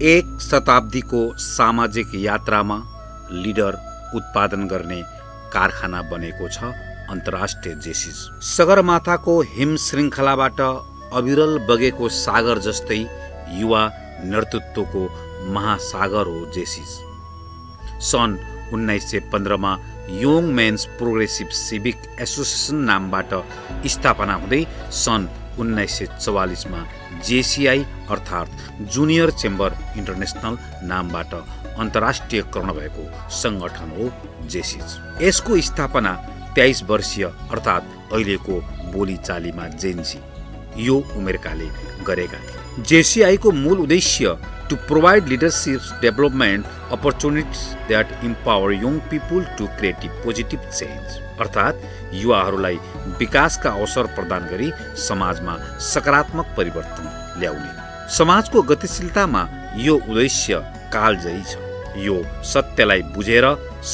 एक शताब्दीको सामाजिक यात्रामा लिडर उत्पादन गर्ने कारखाना बनेको छ अन्तर्राष्ट्रिय जेसिस। सगरमाथाको हिम श्रृङ्खलाबाट अविरल बगेको सागर जस्तै युवा नेतृत्वको महासागर हो जेसिस। सन् 1915मा young men's progressive civic association नामबाट स्थापना हुँदै सन् 1944मा जेसिआई अर्थात् जुनियर चेम्बर इन्टरनेसनल नामबाट अन्तर्राष्ट्रियकरण भएको सङ्गठन हो जेसिस। यसको स्थापना 23 वर्षीय अर्थात् अहिलेको बोलीचालीमा जेन्जी यो उमेरकाले गरेका थिए। जेसिआईको मूल उद्देश्य to provide leadership development opportunities that empower young people to create positive change अर्थात् युवाहरूलाई विकासका अवसर प्रदान गरी समाजमा सकारात्मक परिवर्तन ल्याउने। समाजको गतिशीलतामा यो उद्देश्य कालजयी छ। यो सत्यलाई बुझेर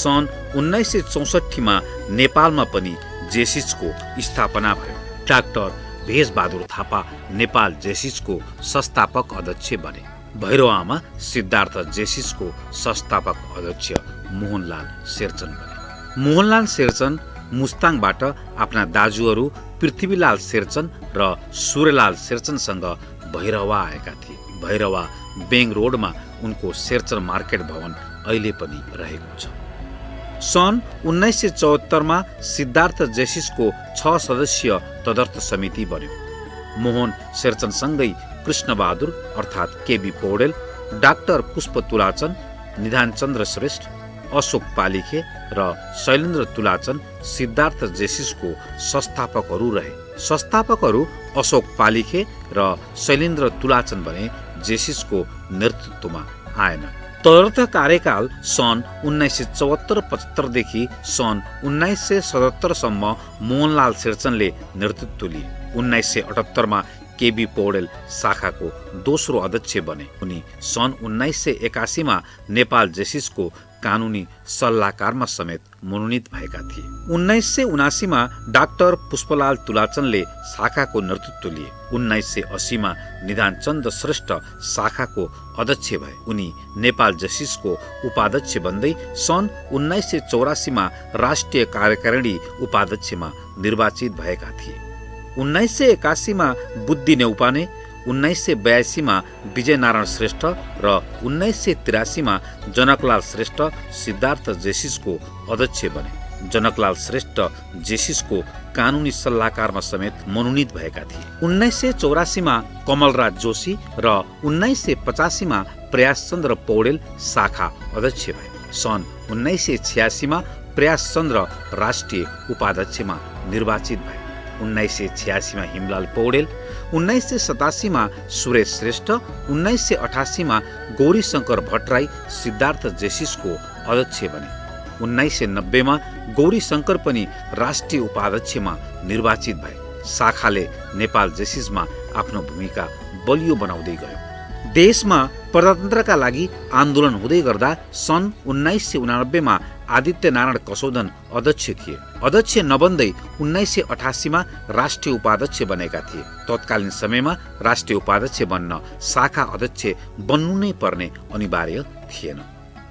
सन् 1964मा नेपालमा पनि जेसिसको स्थापना भयो। डाक्टर भेषबहादुर थापा नेपाल जेसिसको संस्थापक अध्यक्ष बने। भैरवामा सिद्धार्थ जेसिसको संस्थापक अध्यक्ष मोहनलाल शेरचन बने। मोहनलाल शेरचन मुस्ताङबाट आफ्ना दाजुहरू पृथ्वीलाल शेरचन र सूर्यलाल शेरचनसँग भैरवा आएका थिए। भैरवा बेङ रोडमा उनको शेरचन मार्केट भवन अहिले पनि रहेको छ। सन् 1974मा सिद्धार्थ जेसिसको 6 सदस्यीय तदर्थ समिति बन्यो। मोहन शेरचनसँगै कृष्णबहादुर अर्थात् केबी पौडेल, डाक्टर पुष्प तुलाचन, निधान चन्द्र श्रेष्ठ, अशोक पालिखे र शैलेन्द्र तुलाचन सिद्धार्थ जेसिसको संस्थापकहरू रहे। संस्थापकहरू अशोक पालिखे र शैलेन्द्र तुलाचन भने जेसिसको नेतृत्वमा आएन। तदर्थ कार्यकाल सन् 1974-75 देखि सन् 1977 सम्म मोहनलाल शेरचनले नेतृत्व लिए। 1978मा केबी पौडेल शाखाको दोस्रो अध्यक्ष बने। उनी सन् 1981मा नेपाल जेसिसको कानुनी सल्लाहकारमा समेत मनोनित भएका थिए। 1979मा डाक्टर पुष्पलाल तुलाचनले शाखाको नेतृत्व लिए। 1980मा निधान चन्द्र श्रेष्ठ शाखाको अध्यक्ष भए। उनी नेपाल जेसिसको उपाध्यक्ष बन्दै सन् 1984मा राष्ट्रिय कार्यकारिणी उपाध्यक्षमा निर्वाचित भएका थिए। 1981मा बुद्धि नेउपाने, 1982मा विजयनारायण श्रेष्ठ र 1983मा जनकलाल श्रेष्ठ सिद्धार्थ जेसिसको अध्यक्ष बने। जनकलाल श्रेष्ठ जेसिसको कानुनी सल्लाहकारमा समेत मनोनित भएका थिए। 1984मा कमलराज जोशी र 1985मा प्रयासचन्द्र पौडेल शाखा अध्यक्ष भए। सन् 1986मा प्रयासचन्द्र राष्ट्रिय उपाध्यक्षमा निर्वाचित भए। 1986मा हिमलाल पौडेल, 1987मा सुरेश श्रेष्ठ, 1988मा गौरीशङ्कर भट्टराई सिद्धार्थ जेसिसको अध्यक्ष बने। 1990मा गौरीशङ्कर पनि राष्ट्रिय उपाध्यक्षमा निर्वाचित भए। शाखाले नेपाल जेसिसमा आफ्नो भूमिका बलियो बनाउँदै गयो। देशमा प्रजातन्त्रका लागि आन्दोलन हुँदै गर्दा सन् 1989मा आदित्य नारायण कसौदन अध्यक्ष थिए। अध्यक्ष नबन्दै 1988मा राष्ट्रिय उपाध्यक्ष बनेका थिए। तत्कालीन समयमा राष्ट्रिय उपाध्यक्ष बन्न शाखा अध्यक्ष बन्नु नै पर्ने अनिवार्य थिएन।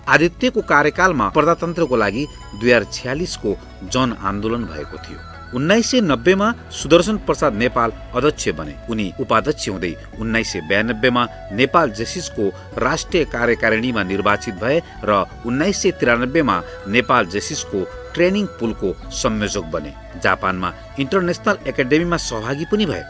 आदित्यको कार्यकालमा प्रजातन्त्रको लागि 2046को जन आन्दोलन भएको थियो। 1990मा सुदर्शन प्रसाद नेपाल अध्यक्ष बने। उनी उपाध्यक्ष हुँदै 1992मा नेपाल जेसिसको राष्ट्रिय कार्यकारिणीमा निर्वाचित भए र 1993मा नेपाल जेसिसको ट्रेनिङ पुलको संयोजक बने। जापानमा इन्टरनेसनल एकाडेमीमा सहभागी पनि भए।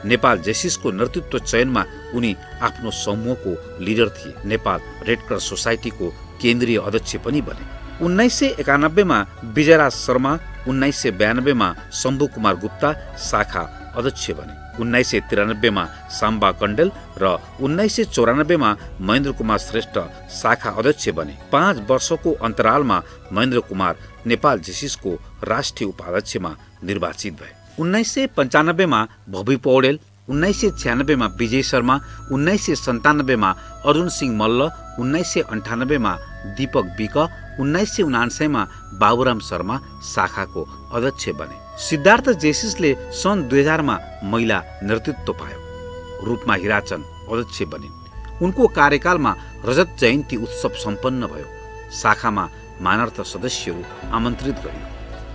नेपाल जेसिसको नेतृत्व चयनमा उनी आफ्नो समूहको लिडर थिए। नेपाल रेडक्रस सोसाइटीको केन्द्रीय अध्यक्ष पनि बने। 1991मा विजयराज शर्मा, 1992मा शम्भु कुमार गुप्ता शाखा अध्यक्ष बने। 1993मा साम्बा कण्डेल र 1994मा महेन्द्र कुमार श्रेष्ठ शाखा अध्यक्ष बने। 5 वर्षको अन्तरालमा महेन्द्र कुमार नेपाल जेसिसको राष्ट्रिय उपाध्यक्षमा निर्वाचित भए। 1995मा भवि पौडेल, 1996मा विजय शर्मा, 1997मा अर्जुन सिंह मल्ल, 1998मा दीपक विक, 1999मा बाबुराम शर्मा शाखाको अध्यक्ष बने। सिद्धार्थ जेसिसले सन् 2000मा महिला नेतृत्व पायो। रूपमा हिराचन अध्यक्ष बनिन्। उनको कार्यकालमा रजत जयन्ती उत्सव सम्पन्न भयो। शाखामा मानर्थ सदस्यहरू आमन्त्रित गरियो।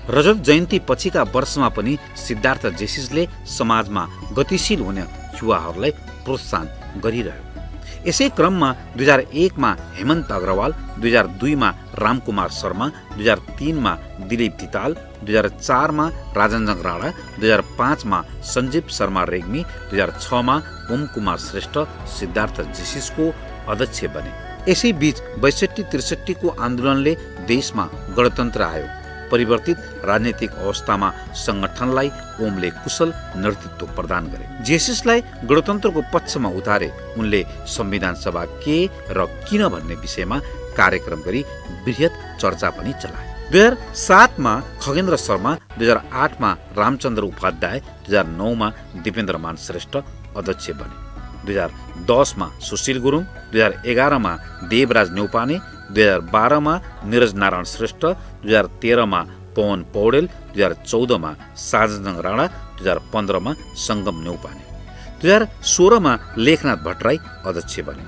रजत जयन्ती पछिका वर्षमा पनि सिद्धार्थ जेसिसले समाजमा गतिशील हुने युवाहरूलाई प्रोत्साहन गरिरह्यो। यसै क्रममा 2001 मा हेमन्त अग्रवाल, 2002 मा रामकुमार शर्मा, 2003 मा दिलीप धिताल, 2004 मा राजनजङ राणा, 2005 मा सञ्जीव शर्मा रेग्मी, 2006 मा ओम कुमार श्रेष्ठ सिद्धार्थ जेसिसको अध्यक्ष बने। यसै बीच 62-63 को आन्दोलनले देशमा गणतन्त्र आयो। परिवर्तित राजनीतिक अवस्थामा संगठनलाई ओमले कुशल नेतृत्व प्रदान गरे। जेसिसलाई गणतन्त्रको पक्षमा उतारे उनले संविधान सभा के र किन भन्ने विषयमा कार्यक्रम गरी बृहत चर्चा पनि चलाए। 2007 मा खगेन्द्र शर्मा, 2008 मा रामचन्द्र उपाध्याय, 2009 मा दिपेन्द्रमान श्रेष्ठ अध्यक्ष बने। 2010 मा सुशील गुरुङ, 2011 मा देवराज न्यौपाने, 2012 मा निरज नारायण श्रेष्ठ, 2013 मा पवन पौडेल, 2014 मा साजनजङ राणा, 2015 मा सङ्गम न्यौपाने, 2016 मा लेखनाथ भट्टराई अध्यक्ष बने।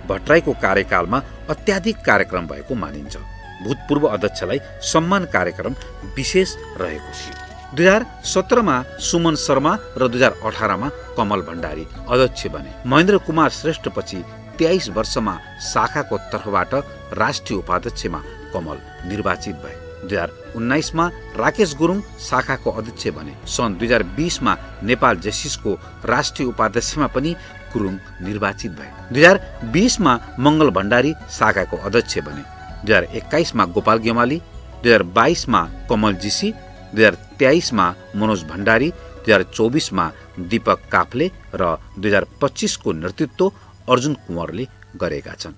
भट्टराईको कार्यकालमा अत्याधिक कार्यक्रम भएको मानिन्छ। भूतपूर्व अध्यक्षलाई सम्मान कार्यक्रम विशेष रहेको थियो। 2017 मा सुमन शर्मा र 2018 मा कमल भण्डारी अध्यक्ष बने। महेन्द्र कुमार श्रेष्ठ पछि 23 वर्षमा शाखाको तर्फबाट राष्ट्रिय उपाध्यक्षमा कमल निर्वाचित भए। 2019 मा राकेश गुरुङ शाखाको अध्यक्ष बने। सन् 2020 मा नेपाल जेसिसको राष्ट्रिय उपाध्यक्षमा पनि गुरुङ निर्वाचित भए। 2020 मा मङ्गल भण्डारी शाखाको अध्यक्ष बने। 2021 मा गोपाल गेमाली, 2022 मा कमल जीसी, 2023 मा मनोज भण्डारी, 2024 मा दीपक काफ्ले र 2025 को नेतृत्व अर्जुन कुँवरले गरेका छन्।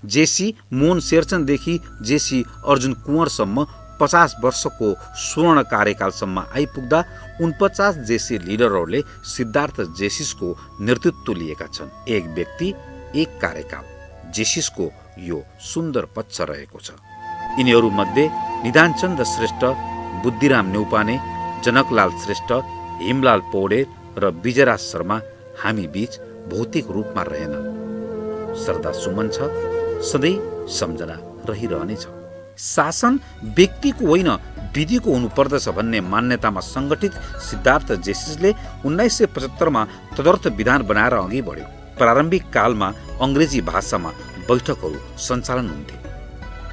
जेसी मोहन शेरचनदेखि जेसी अर्जुन कुँवरसम्म 50 वर्षको स्वर्ण कार्यकालसम्म आइपुग्दा 49 जेसी लिडरहरूले सिद्धार्थ जेसिसको नेतृत्व लिएका छन्। एक व्यक्ति एक कार्यकाल जेसिसको यो सुन्दर पक्ष रहेको छ। यिनीहरूमध्ये निधानचन्द श्रेष्ठ, बुद्धिराम न्यौपाने, जनकलाल श्रेष्ठ, हिमलाल पौडेल र विजयराज शर्मा हामी बीच भौतिक रूपमा रहेनन्। श्रद्धा सुमन छ, सधैँ सम्झना रहिरहनेछ। शासन व्यक्तिको होइन विधिको हुनुपर्दछ भन्ने मान्यतामा सङ्गठित सिद्धार्थ जेसिसले 1975 मा तदर्थ विधान बनाएर अघि बढ्यो। प्रारम्भिक कालमा अङ्ग्रेजी भाषामा बैठकहरू सञ्चालन हुन्थे।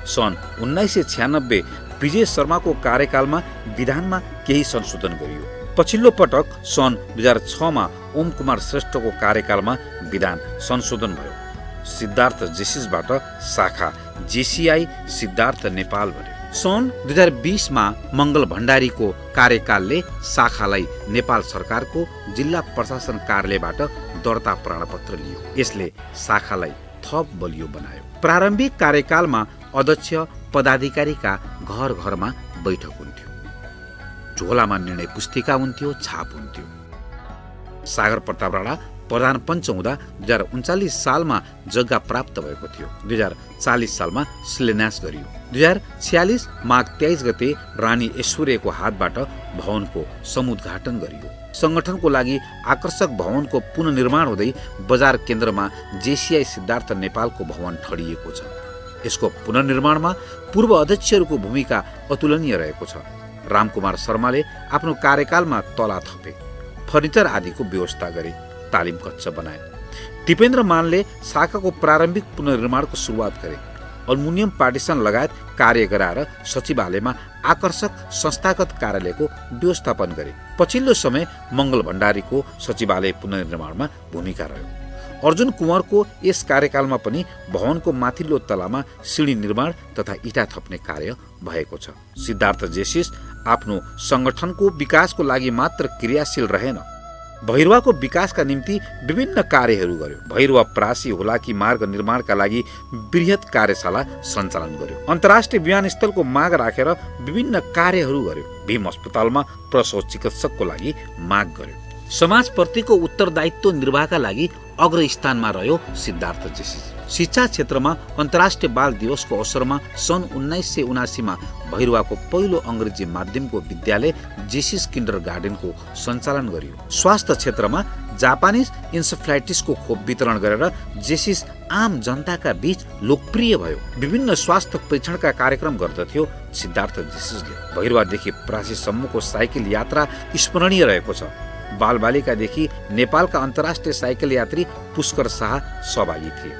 सन् 1996 विजय शर्माको कार्यकालमा विधानमा केही संशोधन गरियो। पछिल्लो पटक सन् 2006 मा ओम कुमार श्रेष्ठको कार्यकालमा विधान संशोधन भयो। सिद्धार्थ जेसिसबाट शाखा जेसीआई सिद्धार्थ नेपाल बन्यो। सन् 2020 मा मङ्गल भण्डारीको कार्यकालले शाखालाई नेपाल सरकारको जिल्ला प्रशासन कार्यालयबाट दर्ता प्रमाणपत्र लियो। यसले शाखालाई थप बलियो बनायो। प्रारम्भिक कार्यकालमा अध्यक्ष पदाधिकारीका घर घरमा बैठक हुन्थ्यो। झोलामा निर्णय पुस्तिका हुन्थ्यो, छाप हुन्थ्यो। सागर प्रताप राणा प्रधान पञ्च हुँदा 2039 सालमा जग्गा प्राप्त भएको थियो। 2040 सालमा शिलान्यास गरियो। 2046 माघ 23 गते रानी ऐश्वर्यको हातबाट भवनको समुद्घाटन गरियो। संगठनको लागि आकर्षक भवनको पुनर्निर्माण हुँदै बजार केन्द्रमा जेसीआई सिद्धार्थ नेपालको भवन ठडिएको छ। यसको पुनर्निर्माणमा पूर्व अध्यक्षहरूको भूमिका अतुलनीय रहेको छ। रामकुमार शर्माले आफ्नो कार्यकालमा तला थपे, फर्निचर आदिको व्यवस्था गरे, तालिम कक्ष बनाए। दिपेन्द्र मानले शाखाको प्रारम्भिक पुनर्निर्माणको सुरुवात गरे। अल्मुनियम पार्टिसन लगायत कार्य गराएर सचिवालयमा आकर्षक संस्थागत कार्यालयको व्यवस्थापन गरे। पछिल्लो समय मङ्गल भण्डारीको सचिवालय पुनर्निर्माणमा भूमिका रह्यो। अर्जुन कुँवरको यस कार्यकालमा पनि भवनको माथिल्लो तलामा सिडी निर्माण तथा इँटा थप्ने कार्य भएको छ। सिद्धार्थ जेसिस आफ्नो संगठनको विकासको लागि मात्र क्रियाशील रहेन, भैरवाको विकासका निम्ति विभिन्न कार्यहरू गर्यो। भैरवा प्रासी हुलाकी मार्ग निर्माणका लागि बृहत कार्यशाला सञ्चालन गर्यो। अन्तर्राष्ट्रिय विमानस्थलको माग राखेर विभिन्न कार्यहरू गर्यो। भीम अस्पतालमा प्रसव चिकित्सकको लागि माग गर्यो। समाजप्रतिको उत्तरदायित्व निर्वाहका लागि अग्रस्थानमा रह्यो सिद्धार्थ जेसिस। शिक्षा क्षेत्रमा अन्तर्राष्ट्रिय बाल दिवसको अवसरमा सन् 1979 मा भैरवाको पहिलो अङ्ग्रेजी माध्यमको विद्यालय जेसिस किन्डर गार्डनको सञ्चालन गरियो। स्वास्थ्य क्षेत्रमा जापानिज इन्सेफ्लाइटिसको खोप वितरण गरेर जेसिस आम जनताका बीच लोकप्रिय भयो। विभिन्न स्वास्थ्य परीक्षणका कार्यक्रम गर्दथ्यो सिद्धार्थ जेसिसले। भैरवादेखि प्रासीसम्मको साइकल यात्रा स्मरणीय रहेको छ। बालबालिकादेखि नेपालका अन्तर्राष्ट्रिय साइकल यात्री पुष्कर शाह सहभागी थिए।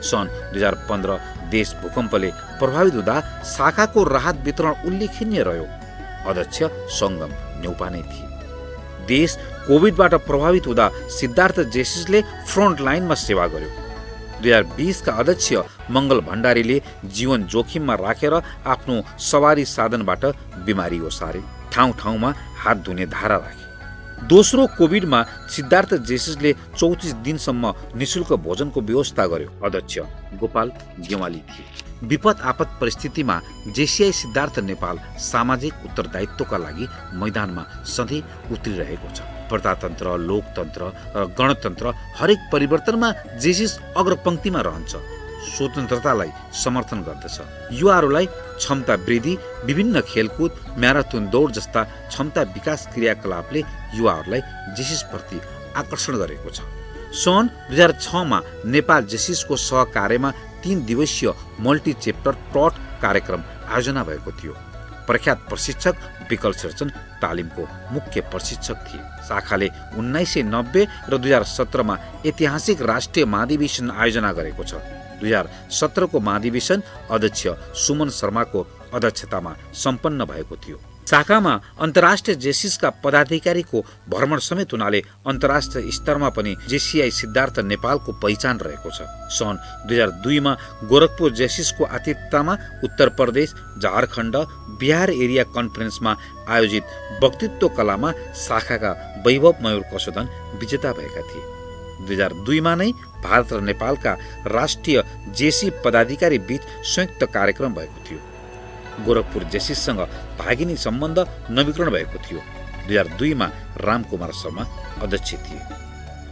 सन् 2015 देश भूकम्पले प्रभावित हुँदा शाखाको राहत वितरण उल्लेखनीय रह्यो। अध्यक्ष सङ्गम न्यौपा नै थिए। देश कोभिडबाट प्रभावित हुँदा सिद्धार्थ जेसिसले फ्रन्ट लाइनमा सेवा गर्यो। 2020 का अध्यक्ष मङ्गल भण्डारीले जीवन जोखिममा राखेर आफ्नो सवारी साधनबाट बिमारी ओसारे। ठाउँ ठाउँमा हात धुने धारा राखे। दोस्रो कोभिडमा सिद्धार्थ जेसिसले 34 दिनसम्म निशुल्क भोजनको व्यवस्था गर्यो। अध्यक्ष गोपाल गेवाली थिए। विपद आपद परिस्थितिमा जेसिआई सिद्धार्थ नेपाल सामाजिक उत्तरदायित्वका लागि मैदानमा सधैँ उत्रिरहेको छ। प्रजातन्त्र, लोकतन्त्र र गणतन्त्र हरेक परिवर्तनमा जेसिस अग्रपङ्क्तिमा रहन्छ। स्वतन्त्रतालाई समर्थन गर्दछ। युवाहरूलाई क्षमता वृद्धि, विभिन्न खेलकुद, म्याराथन दौड जस्ता क्षमता विकास क्रियाकलापले युवाहरूलाई जेसिसप्रति आकर्षण गरेको छ। सन् 2006 मा नेपाल जेसिसको सहकार्यमा 3 दिवसीय मल्टी चेप्टर टट कार्यक्रम आयोजना भएको थियो। प्रख्यात प्रशिक्षक विकल सिर्जन तालिमको मुख्य प्रशिक्षक थिए। शाखाले 1990 र 2017 मा ऐतिहासिक राष्ट्रिय महाधिवेशन आयोजना गरेको छ। 2017 को महाधिवेशन अध्यक्ष सुमन शर्माको अध्यक्षतामा सम्पन्न भएको थियो। शाखामा अन्तर्राष्ट्रिय जेसिसका पदाधिकारीको भ्रमण समेत हुनाले अन्तर्राष्ट्रिय स्तरमा पनि जेसिआई सिद्धार्थ नेपालको पहिचान रहेको छ। सन् 2002 मा गोरखपुर जेसिसको आतिथ्यतामा उत्तर प्रदेश, झारखण्ड, बिहार एरिया कन्फरेन्समा आयोजित वक्तृत्व कलामा शाखाका वैभव मयूर कसोदन विजेता भएका थिए। 2002 मा नै भारत र नेपालका राष्ट्रिय जेसी पदाधिकारी बीच संयुक्त कार्यक्रम भएको थियो। गोरखपुर जेसिससँग भागिनी सम्बन्ध नवीकरण भएको थियो। 2002 मा रामकुमार शर्मा अध्यक्ष थिए।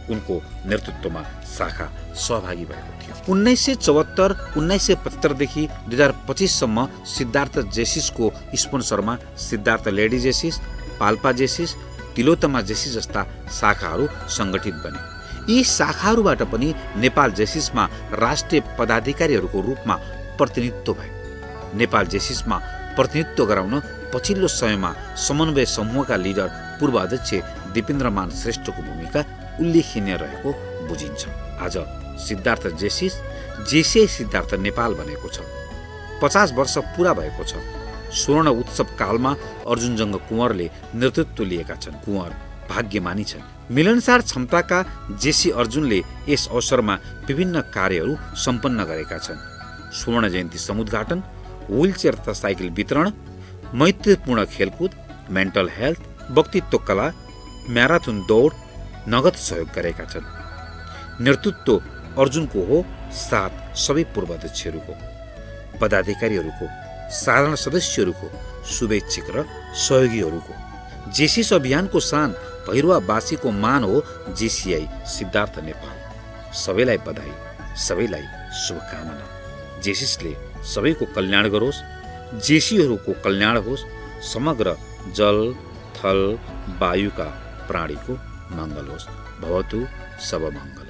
उनको नेतृत्वमा शाखा सहभागी भएको थियो। 1974, 1975 देखि 2025 सम्म सिद्धार्थ जेसिसको स्पोन्सरमा सिद्धार्थ लेडी जेसिस, पाल्पा जेसिस, तिलोत्तमा जेसिस जस्ता शाखाहरू सङ्गठित बने। यी शाखाहरूबाट पनि नेपाल जेसिसमा राष्ट्रिय पदाधिकारीहरूको रूपमा प्रतिनिधित्व भयो। नेपाल जेसिसमा प्रतिनिधित्व गराउन पछिल्लो समयमा समन्वय समूहका लिडर पूर्व अध्यक्ष दिपेन्द्रमान श्रेष्ठको भूमिका उल्लेखनीय रहेको बुझिन्छ। आज सिद्धार्थ जेसिस जेसिआई सिद्धार्थ नेपाल बनेको छ। 50 वर्ष पूरा भएको छ। स्वर्ण उत्सव कालमा अर्जुनजङ्ग कुँवरले नेतृत्व लिएका छन्। कुँवर भाग्यमानी छन्। मिलनसार क्षमताका जेसी अर्जुनले यस अवसरमा विभिन्न कार्यहरू सम्पन्न गरेका छन्। स्वर्ण जयन्ती समुद्घाटन, व्हीलचेयर तथा साइकल वितरण, मैत्रीपूर्ण खेलकुद, मेन्टल हेल्थ, वक्तृत्व कला, म्याराथन दौड, नगद सहयोग गरेका छन्। नेतृत्व अर्जुनको हो, साथ सबै पूर्वाध्यक्षहरूको, पदाधिकारीहरूको, साधारण सदस्यहरूको, शुभेच्छुक र सहयोगीहरूको। जेसिस अभियानको शान भैरवावासीको मान हो जेसिआई सिद्धार्थ नेपाल। सबैलाई बधाई, सबैलाई शुभकामना। जेसिसले सबैको कल्याण गरोस्, जेसीहरूको कल्याण होस्, समग्र जल थल वायुका प्राणीको मङ्गल होस्। भवतु सब मङ्गल।